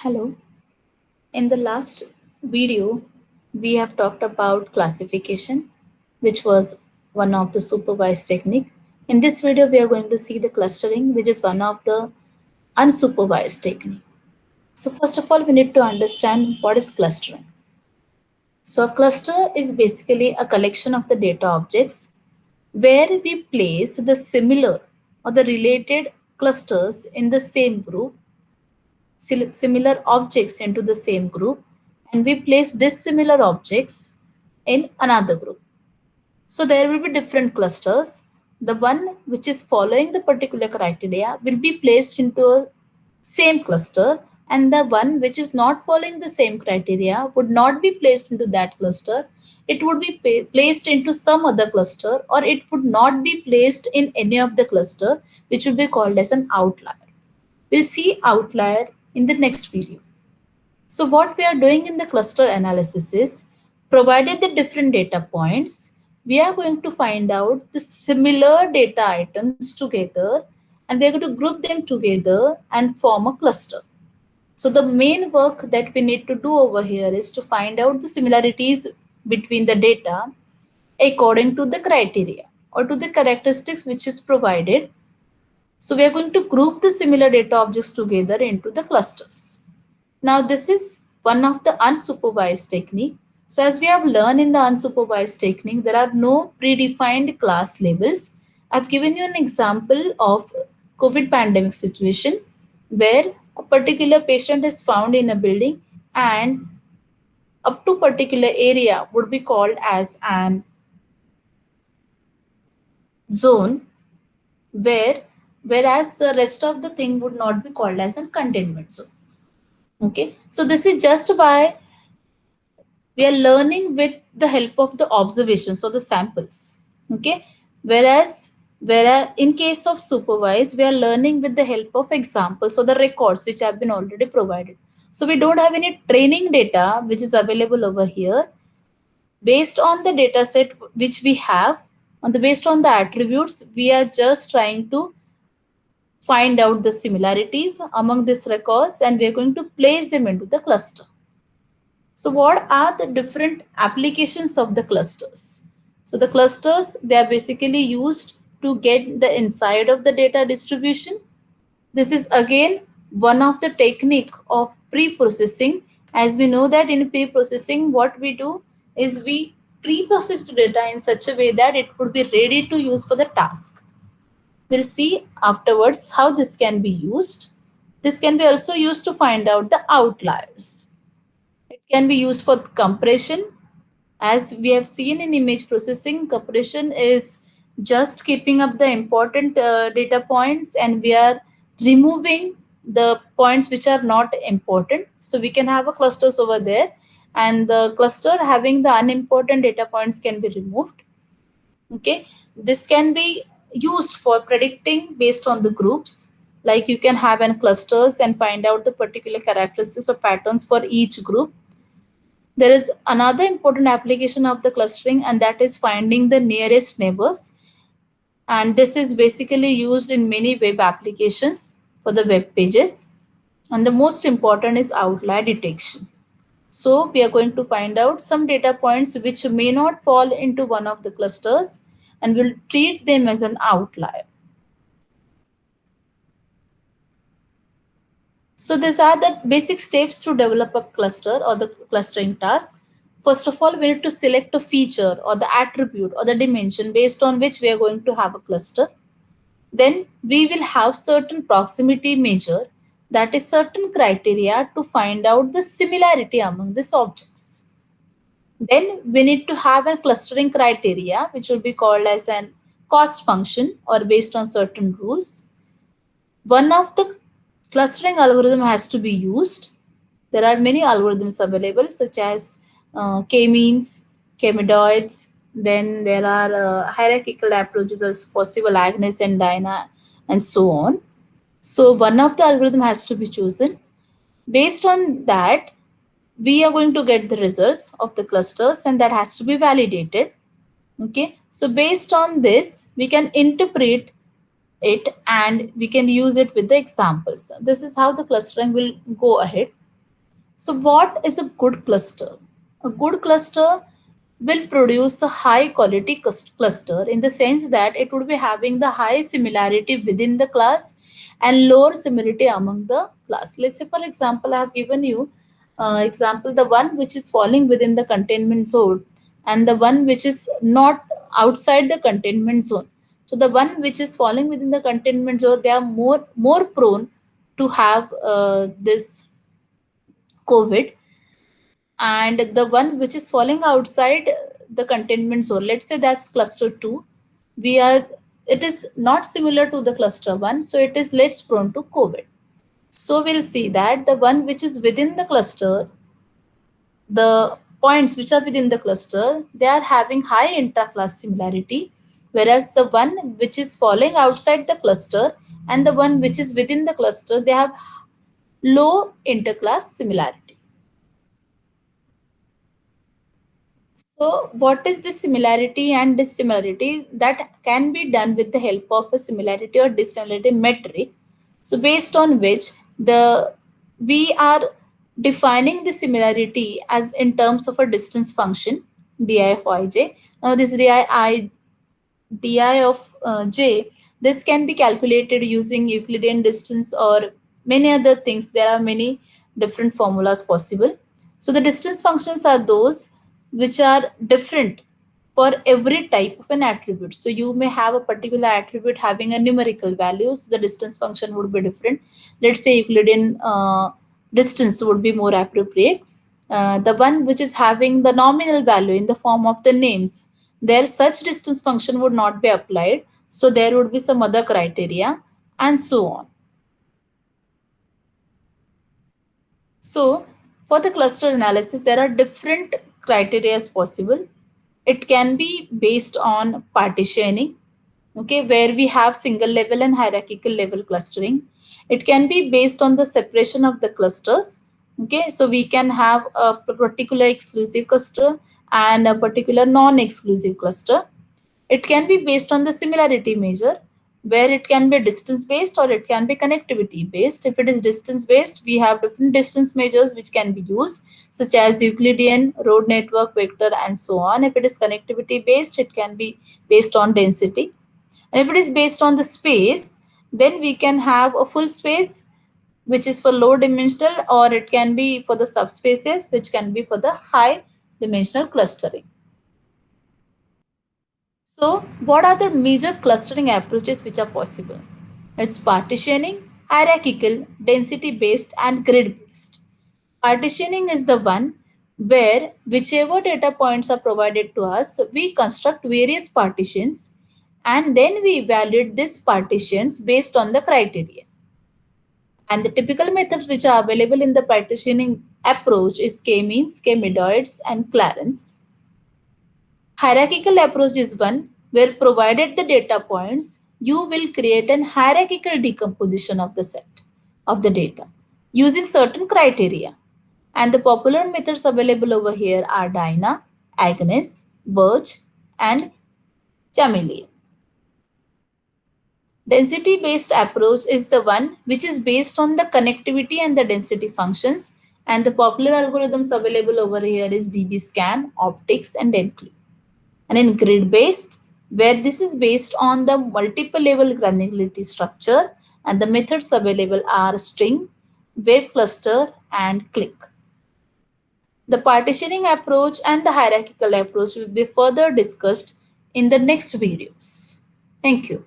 Hello. In the last video, we have talked about classification, which was one of the supervised technique. In this video, we are going to see the clustering, which is one of the unsupervised technique. So first of all, we need to understand what is clustering. So a cluster is basically a collection of the data objects where we place the similar or the related clusters in the same group, similar objects into the same group, and we place dissimilar objects in another group. So there will be different clusters. The one which is following the particular criteria will be placed into a same cluster, and the one which is not following the same criteria would not be placed into that cluster. It would be placed into some other cluster, or it would not be placed in any of the cluster, which would be called as an outlier. We'll see outlier in the next video. So what we are doing in the cluster analysis is, provided the different data points, we are going to find out the similar data items together, and we are going to group them together and form a cluster. So the main work that we need to do over here is to find out the similarities between the data according to the criteria or to the characteristics which is provided. So we are going to group the similar data objects together into the clusters. Now this is one of the unsupervised technique. So as we have learned in the unsupervised technique, there are no predefined class labels. I've given you an example of COVID pandemic situation where a particular patient is found in a building, and up to particular area would be called as an zone, where whereas the rest of the thing would not be called as a containment zone. Okay, so this is just by we are learning with the help of the observations or the samples. Okay, whereas in case of supervised, we are learning with the help of examples or the records which have been already provided. So we don't have any training data which is available over here. Based on the data set which we have, based on the attributes, we are just trying to find out the similarities among these records, and we are going to place them into the cluster. So what are the different applications of the clusters? So the clusters, they are basically used to get the inside of the data distribution. This is again one of the technique of pre-processing. As we know that in pre-processing, what we do is we pre-process the data in such a way that it would be ready to use for the task. We'll see afterwards how this can be used. This can be also used to find out the outliers. It can be used for compression. As we have seen in image processing, compression is just keeping up the important data points, and we are removing the points which are not important. So we can have a clusters over there, and the cluster having the unimportant data points can be removed. Okay, this can be used for predicting based on the groups. Like you can have an clusters and find out the particular characteristics or patterns for each group. There is another important application of the clustering, and that is finding the nearest neighbors. And this is basically used in many web applications for the web pages. And the most important is outlier detection. So we are going to find out some data points which may not fall into one of the clusters, and we'll treat them as an outlier. So these are the basic steps to develop a cluster or the clustering task. First of all, we need to select a feature or the attribute or the dimension based on which we are going to have a cluster. Then we will have certain proximity measure, that is certain criteria to find out the similarity among these objects. Then we need to have a clustering criteria, which will be called as an cost function or based on certain rules. One of the clustering algorithm has to be used. There are many algorithms available such as k-means, k-medoids. Then there are hierarchical approaches also possible, Agnes and Dyna, and so on. So one of the algorithm has to be chosen. Based on that, we are going to get the results of the clusters, and that has to be validated. Okay, so based on this, we can interpret it and we can use it with the examples. This is how the clustering will go ahead. So what is a good cluster? A good cluster will produce a high quality cluster in the sense that it would be having the high similarity within the class and lower similarity among the class. Let's say, for example, I have given you example the one which is falling within the containment zone and the one which is not outside the containment zone. So the one which is falling within the containment zone, they are more prone to have this COVID, and the one which is falling outside the containment zone, let's say that's cluster 2, we are it is not similar to the cluster 1, so it is less prone to COVID. So we'll see that the one which is within the cluster, the points which are within the cluster, they are having high intra-class similarity, whereas the one which is falling outside the cluster and the one which is within the cluster, they have low interclass similarity. So, what is the similarity and dissimilarity? That can be done with the help of a similarity or dissimilarity metric. So, based on which we are defining the similarity as in terms of a distance function, di of ij. Now, this di of j, this can be calculated using Euclidean distance or many other things. There are many different formulas possible. So the distance functions are those which are different for every type of an attribute. So you may have a particular attribute having a numerical value, so the distance function would be different. Let's say Euclidean distance would be more appropriate. The one which is having the nominal value in the form of the names, there such distance function would not be applied. So there would be some other criteria and so on. So for the cluster analysis, there are different criteria possible. It can be based on partitioning, okay, where we have single level and hierarchical level clustering. It can be based on the separation of the clusters, okay, so we can have a particular exclusive cluster and a particular non-exclusive cluster. It can be based on the similarity measure, where it can be distance based or it can be connectivity based. If it is distance based, we have different distance measures which can be used, such as Euclidean, road network, vector, and so on. If it is connectivity based, it can be based on density. And if it is based on the space, then we can have a full space, which is for low dimensional, or it can be for the subspaces, which can be for the high dimensional clustering. So, what are the major clustering approaches which are possible? It's partitioning, hierarchical, density based, and grid based. Partitioning is the one where whichever data points are provided to us, we construct various partitions and then we evaluate these partitions based on the criteria. And the typical methods which are available in the partitioning approach is k-means, k-medoids, and Clarence. Hierarchical approach is one where provided the data points, you will create an hierarchical decomposition of the set of the data using certain criteria. And the popular methods available over here are Dyna, Agnes, Birch, and Chameleon. Density-based approach is the one which is based on the connectivity and the density functions. And the popular algorithms available over here is dbScan, Optics, and Dencli. And in grid-based, where this is based on the multiple level granularity structure, and the methods available are string, wave cluster, and click. The partitioning approach and the hierarchical approach will be further discussed in the next videos. Thank you.